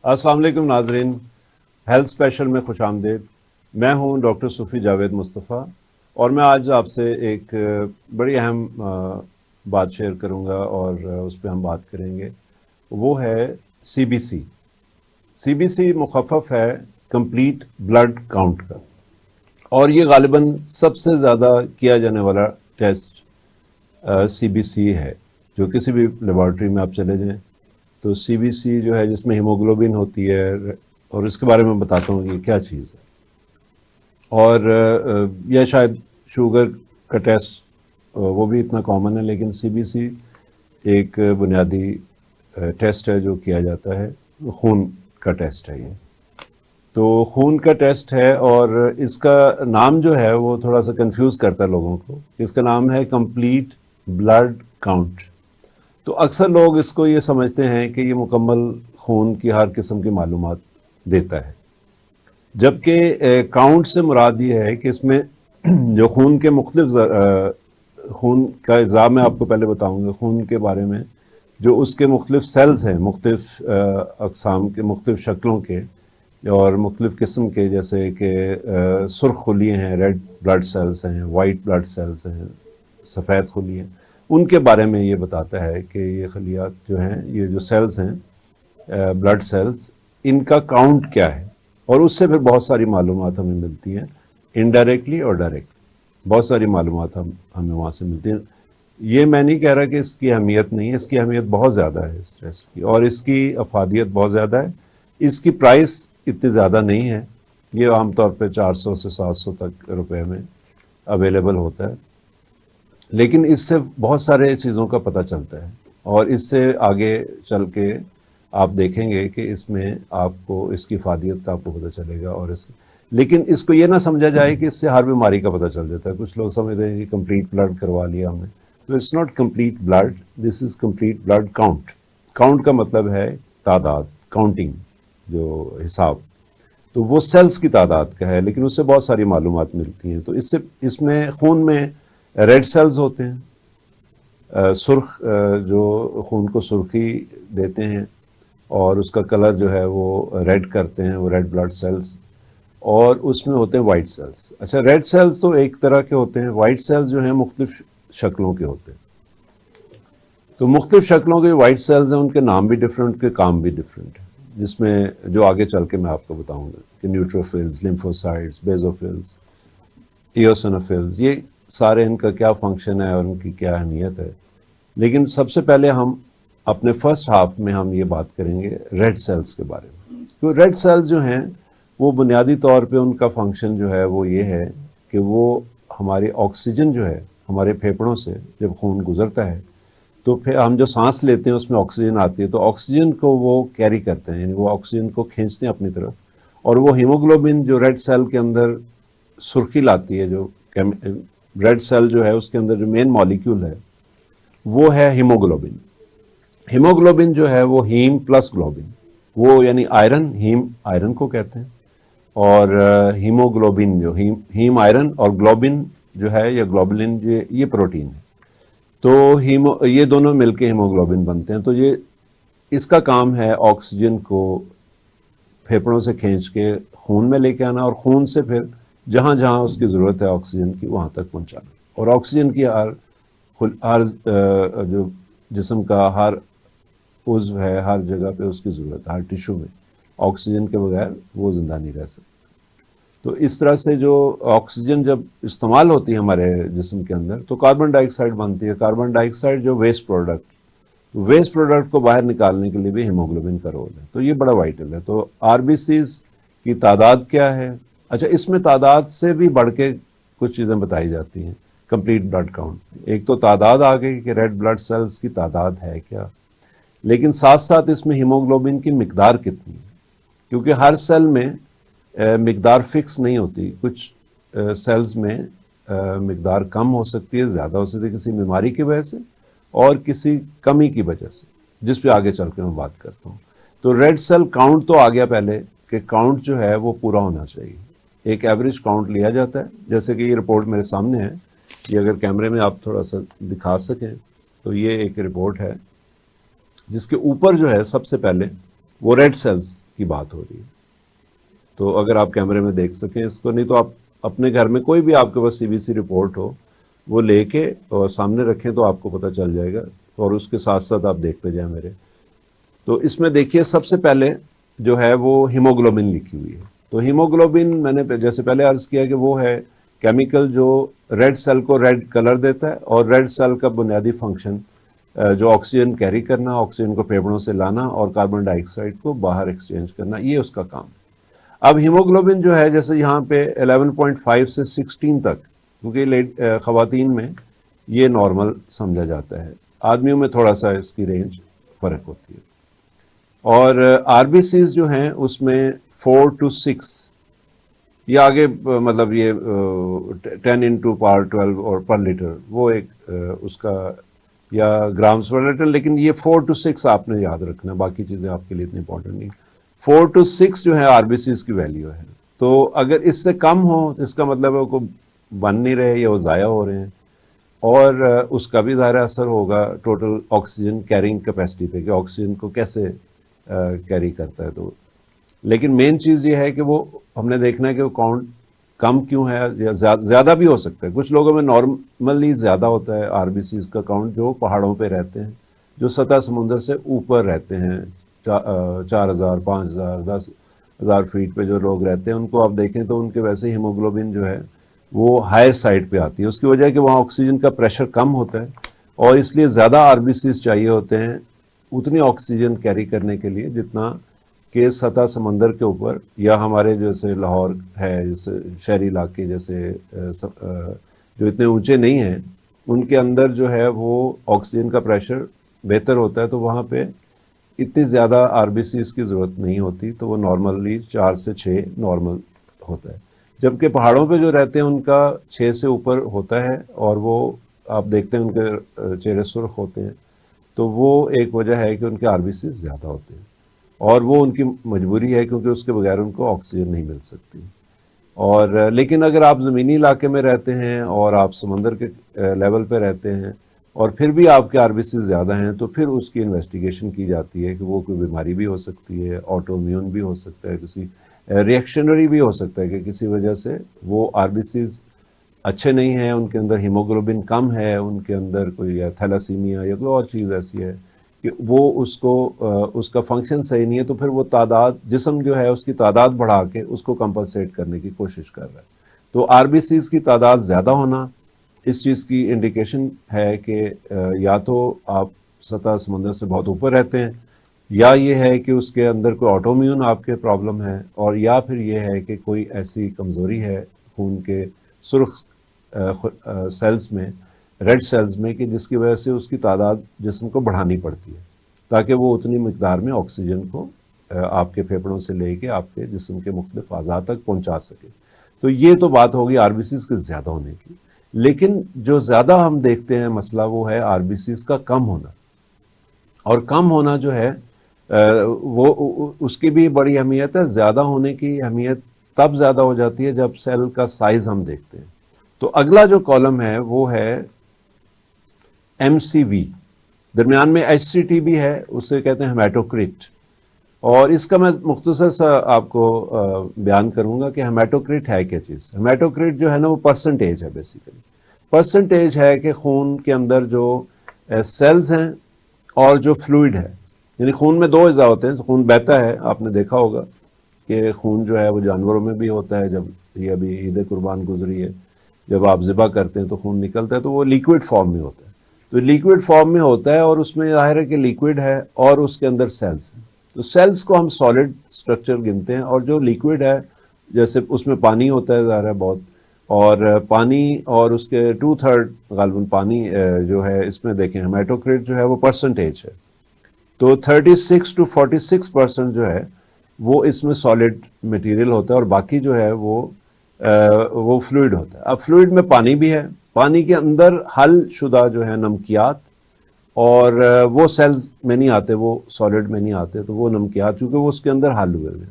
अस्सलाम वालेकुम नाजरीन, हेल्थ स्पेशल में खुश आमदीद। मैं हूं डॉक्टर सूफी जावेद मुस्तफ़ा और मैं आज आपसे एक बड़ी अहम बात शेयर करूंगा और उस पर हम बात करेंगे। वो है सीबीसी। सीबीसी मुखफ़फ़ है कंप्लीट ब्लड काउंट का, और ये गालिबन सबसे ज़्यादा किया जाने वाला टेस्ट सीबीसी है। जो किसी भी लेबॉर्ट्री में आप चले जाएं तो सीबीसी जो है, जिसमें हीमोग्लोबिन होती है, और इसके बारे में बताता हूँ कि क्या चीज़ है। और या शायद शुगर का टेस्ट वो भी इतना कॉमन है, लेकिन सीबीसी एक बुनियादी टेस्ट है जो किया जाता है। खून का टेस्ट है ये। तो खून का टेस्ट है, और इसका नाम जो है वो थोड़ा सा कंफ्यूज करता है लोगों को। इसका नाम है कंप्लीट ब्लड काउंट। तो अक्सर लोग इसको ये समझते हैं कि ये मुकम्मल खून की हर किस्म की मालूमात देता है, जबकि काउंट से मुराद ये है कि इसमें जो खून के खून का इज़ा मैं आपको पहले बताऊंगा खून के बारे में। जो उसके मुख्तलिफ सेल्स हैं, मुख्तलिफ अक़साम के, मुख्तलिफ शक्लों के और मुख्तलिफ किस्म के, जैसे कि सुर्ख खुलिये हैं, रेड ब्लड सेल्स हैं, वाइट ब्लड सेल्स हैं, सफ़ेद खुलिये, उनके बारे में ये बताता है कि ये खलियात जो हैं, ये जो सेल्स हैं ब्लड सेल्स, इनका काउंट क्या है। और उससे फिर बहुत सारी मालूमात हमें मिलती हैं, इनडायरेक्टली और डायरेक्टली बहुत सारी मालूमात हमें वहाँ से मिलती हैं। ये मैं नहीं कह रहा कि इसकी अहमियत नहीं है, इसकी अहमियत बहुत ज़्यादा है इस टेस्ट की, और इसकी अफादियत बहुत ज़्यादा है। इसकी प्राइस इतनी ज़्यादा नहीं है, ये आमतौर पे 400 से 700 तक रुपए में अवेलेबल होता है, लेकिन इससे बहुत सारे चीज़ों का पता चलता है। और इससे आगे चल के आप देखेंगे कि इसमें आपको इसकी फादियत का आपको पता चलेगा। लेकिन इसको ये ना समझा जाए कि इससे हर बीमारी का पता चल जाता है। कुछ लोग समझते हैं कि कंप्लीट ब्लड करवा लिया हमने, तो it's not complete blood, this is complete blood count. Count का मतलब है तादाद, काउंटिंग, जो हिसाब। तो वो सेल्स की तादाद का है, लेकिन उससे बहुत सारी मालूमात मिलती हैं। तो इसमें खून में रेड सेल्स होते हैं, सुर्ख, जो खून को सुर्खी देते हैं और उसका कलर जो है वो रेड करते हैं, वो रेड ब्लड सेल्स। और उसमें होते हैं वाइट सेल्स। अच्छा, रेड सेल्स तो एक तरह के होते हैं, वाइट सेल्स जो हैं मुख्तलिफ शक्लों के होते हैं। तो मुख्तलिफ शक्लों के वाइट सेल्स हैं, उनके नाम भी डिफरेंट, उनके काम भी डिफरेंट है, जिसमें जो आगे चल के मैं आपको बताऊंगा कि न्यूट्रोफिल्स, लिम्फोसाइट्स, बेजोफिल्स, इयोसिनोफिल्स, ये सारे इनका क्या फंक्शन है और उनकी क्या अहमियत है। लेकिन सबसे पहले हम अपने फर्स्ट हाफ में हम ये बात करेंगे रेड सेल्स के बारे में। तो रेड सेल्स जो हैं वो बुनियादी तौर पे उनका फंक्शन जो है वो ये है कि वो हमारी ऑक्सीजन जो है, हमारे फेफड़ों से जब खून गुजरता है तो फिर हम जो सांस लेते हैं उसमें ऑक्सीजन आती है, तो ऑक्सीजन को वो कैरी करते हैं, यानी वो ऑक्सीजन को खींचते हैं अपनी तरफ। और वो हीमोग्लोबिन जो रेड सेल के अंदर सुर्खी लाती है, जो रेड सेल जो है उसके अंदर जो मेन मॉलिक्यूल है वो है हीमोग्लोबिन। हीमोग्लोबिन जो है वो हीम प्लस ग्लोबिन, वो यानी आयरन, हीम आयरन को कहते हैं, और हीमोग्लोबिन जो हीम आयरन, और ग्लोबिन जो है या ग्लोबुलिन ये प्रोटीन है। तो ये दोनों मिलके हीमोग्लोबिन बनते हैं। तो ये इसका काम है ऑक्सीजन को फेफड़ों से खींच के खून में लेके आना, और खून से फिर जहाँ जहाँ उसकी ज़रूरत है ऑक्सीजन की वहाँ तक पहुँचाना। और ऑक्सीजन की हर जो जिस्म का हर उज़्व है, हर जगह पे उसकी ज़रूरत है, हर टिश्यू में ऑक्सीजन के बगैर वो ज़िंदा नहीं रह सकता। तो इस तरह से जो ऑक्सीजन जब इस्तेमाल होती है हमारे जिस्म के अंदर, तो कार्बन डाइऑक्साइड बनती है। कार्बन डाइऑक्साइड जो वेस्ट प्रोडक्ट को बाहर निकालने के लिए भी हीमोग्लोबिन का रोल है। तो ये बड़ा वाइटल है। तो आरबीसीज की तादाद क्या है? अच्छा, इसमें तादाद से भी बढ़ के कुछ चीज़ें बताई जाती हैं कंप्लीट ब्लड काउंट। एक तो तादाद आ गई कि रेड ब्लड सेल्स की तादाद है क्या, लेकिन साथ साथ इसमें हीमोग्लोबिन की मिकदार कितनी है, क्योंकि हर सेल में मिकदार फिक्स नहीं होती। कुछ सेल्स में मिकदार कम हो सकती है, ज़्यादा हो सकती है किसी बीमारी की वजह से और किसी कमी की वजह से, जिस पे आगे चल के मैं बात करता हूँ। तो रेड सेल काउंट तो आ गया पहले कि काउंट जो है वो पूरा होना चाहिए। एक एवरेज काउंट लिया जाता है, जैसे कि ये रिपोर्ट मेरे सामने है, ये अगर कैमरे में आप थोड़ा सा दिखा सकें तो ये एक रिपोर्ट है जिसके ऊपर जो है सबसे पहले वो रेड सेल्स کی بات ہو رہی ہے. تو اگر آپ کیمرے میں دیکھ سکیں اس کو, نہیں تو آپ اپنے گھر میں کوئی بھی آپ کے پاس CBC رپورٹ ہو وہ لے کے اور سامنے رکھیں تو آپ کو پتہ چل جائے گا, اور اس کے ساتھ ساتھ آپ دیکھتے جائیں میرے. تو اس میں دیکھیے سب سے پہلے جو ہے وہ ہیموگلوبن لکھی ہوئی ہے. تو ہیموگلوبن میں نے جیسے پہلے عرض کیا کہ وہ ہے کیمیکل جو ریڈ سیل کو ریڈ کلر دیتا ہے, اور ریڈ سیل کا بنیادی فنکشن جو آکسیجن کیری کرنا, آکسیجن کو پھیپڑوں سے لانا اور کاربن ڈائی آکسائڈ کو باہر ایکسچینج کرنا, یہ اس کا کام ہے. اب ہیموگلوبن جو ہے جیسے یہاں پہ 11.5 سے 16 تک, کیونکہ خواتین میں یہ نارمل سمجھا جاتا ہے, آدمیوں میں تھوڑا سا اس کی رینج فرق ہوتی ہے. اور RBCs جو ہیں اس میں 4 to 6, یہ آگے مطلب یہ 10 into power 12 اور پر لیٹر, وہ ایک اس کا یا گرامز پر لیٹر, لیکن یہ 4 to 6 آپ نے یاد رکھنا, باقی چیزیں آپ کے لیے اتنی امپورٹنٹ نہیں. 4 to 6 جو ہے RBCs کی ویلیو ہے. تو اگر اس سے کم ہو اس کا مطلب ہے وہ بن نہیں رہے یا وہ ضائع ہو رہے ہیں, اور اس کا بھی ظاہر اثر ہوگا ٹوٹل آکسیجن کیرنگ کیپیسٹی پہ کہ آکسیجن کو کیسے کیری کرتا ہے. تو لیکن مین چیز یہ ہے کہ وہ ہم نے دیکھنا ہے کہ وہ کاؤنٹ کم کیوں ہے, یا زیادہ بھی ہو سکتا ہے. کچھ لوگوں میں نارملی زیادہ ہوتا ہے RBCs کا کاؤنٹ جو پہاڑوں پہ رہتے ہیں, جو سطح سمندر سے اوپر رہتے ہیں, 4,000 5,000 10,000 فیٹ پہ جو لوگ رہتے ہیں, ان کو آپ دیکھیں تو ان کے ویسے ہیموگلوبن جو ہے وہ ہائر سائڈ پہ آتی ہے. اس کی وجہ ہے کہ وہاں آکسیجن کا پریشر کم ہوتا ہے, اور اس لیے زیادہ RBCs چاہیے ہوتے ہیں اتنی آکسیجن کیری کرنے کے لیے جتنا کہ سطح سمندر کے اوپر, یا ہمارے جیسے لاہور ہے, جیسے شہری علاقے جیسے جو اتنے اونچے نہیں ہیں, ان کے اندر جو ہے وہ آکسیجن کا پریشر بہتر ہوتا ہے, تو وہاں پہ اتنی زیادہ RBCs کی ضرورت نہیں ہوتی, تو وہ نارملی 4 سے 6 نارمل ہوتا ہے. جبکہ پہاڑوں پہ جو رہتے ہیں ان کا 6 سے اوپر ہوتا ہے, اور وہ آپ دیکھتے ہیں ان کے چہرے سرخ ہوتے ہیں, تو وہ ایک وجہ ہے کہ ان کے RBCs زیادہ ہوتے ہیں, اور وہ ان کی مجبوری ہے کیونکہ اس کے بغیر ان کو آکسیجن نہیں مل سکتی. اور لیکن اگر آپ زمینی علاقے میں رہتے ہیں اور آپ سمندر کے لیول پہ رہتے ہیں اور پھر بھی آپ کے RBCs زیادہ ہیں, تو پھر اس کی انویسٹیگیشن کی جاتی ہے کہ وہ کوئی بیماری بھی ہو سکتی ہے, آٹو امیون بھی ہو سکتا ہے, کسی ریئیکشنری بھی ہو سکتا ہے کہ کسی وجہ سے وہ RBCs اچھے نہیں ہیں, ان کے اندر ہیموگلوبن کم ہے, ان کے اندر کوئی تھیلاسیمیا یا کوئی اور چیز ایسی ہے کہ وہ اس کا فنکشن صحیح نہیں ہے, تو پھر وہ تعداد جسم جو ہے اس کی تعداد بڑھا کے اس کو کمپنسیٹ کرنے کی کوشش کر رہا ہے. تو RBCs کی تعداد زیادہ ہونا اس چیز کی انڈیکیشن ہے کہ یا تو آپ سطح سمندر سے بہت اوپر رہتے ہیں, یا یہ ہے کہ اس کے اندر کوئی آٹو امیون آپ کے پرابلم ہے, اور یا پھر یہ ہے کہ کوئی ایسی کمزوری ہے خون کے سرخ سیلز میں, ریڈ سیلز میں, کہ جس کی وجہ سے اس کی تعداد جسم کو بڑھانی پڑتی ہے تاکہ وہ اتنی مقدار میں آکسیجن کو آپ کے پھیپڑوں سے لے کے آپ کے جسم کے مختلف اعضاء تک پہنچا سکے. تو یہ تو بات ہوگی RBCs کے زیادہ ہونے کی. لیکن جو زیادہ ہم دیکھتے ہیں مسئلہ وہ ہے RBCs کا کم ہونا, اور کم ہونا جو ہے وہ اس کی بھی بڑی اہمیت ہے. زیادہ ہونے کی اہمیت تب زیادہ ہو جاتی ہے جب سیل کا سائز ہم دیکھتے ہیں. تو اگلا جو کالم ہے وہ ہے MCV, درمیان میں HCT بھی ہے, اسے کہتے ہیں ہیمیٹوکریٹ. اور اس کا میں مختصر سا آپ کو بیان کروں گا کہ ہیمیٹوکریٹ ہے کیا چیز. ہیمیٹوکریٹ جو ہے نا وہ پرسنٹیج ہے, بیسیکلی پرسنٹیج ہے کہ خون کے اندر جو سیلز ہیں اور جو فلوئڈ ہے, یعنی خون میں 2 اجزاء ہوتے ہیں. خون بہتا ہے, آپ نے دیکھا ہوگا کہ خون جو ہے وہ جانوروں میں بھی ہوتا ہے. جب یہ ابھی عید قربان گزری ہے, جب آپ ذبح کرتے ہیں تو خون نکلتا ہے, تو وہ لیکوڈ فارم میں ہوتا ہے. تو لیکوڈ فارم میں ہوتا ہے, اور اس میں ظاہر ہے کہ لیکوڈ ہے اور اس کے اندر سیلز ہیں. تو سیلز کو ہم سالڈ سٹرکچر گنتے ہیں, اور جو لیکوڈ ہے جیسے اس میں پانی ہوتا ہے ظاہر ہے بہت, اور پانی اور اس کے 2/3 غالباً پانی جو ہے اس میں دیکھیں ہیمیٹوکریٹ جو ہے وہ پرسنٹیج ہے. تو 36 to 46% جو ہے وہ اس میں سالڈ مٹیریل ہوتا ہے, اور باقی جو ہے وہ فلوئڈ ہوتا ہے. اب فلوئڈ میں پانی بھی ہے, پانی کے اندر حل شدہ جو ہے نمکیات, اور وہ سیلز میں نہیں آتے, وہ سالڈ میں نہیں آتے, تو وہ نمکیات چونکہ وہ اس کے اندر حل ہوئے ہیں.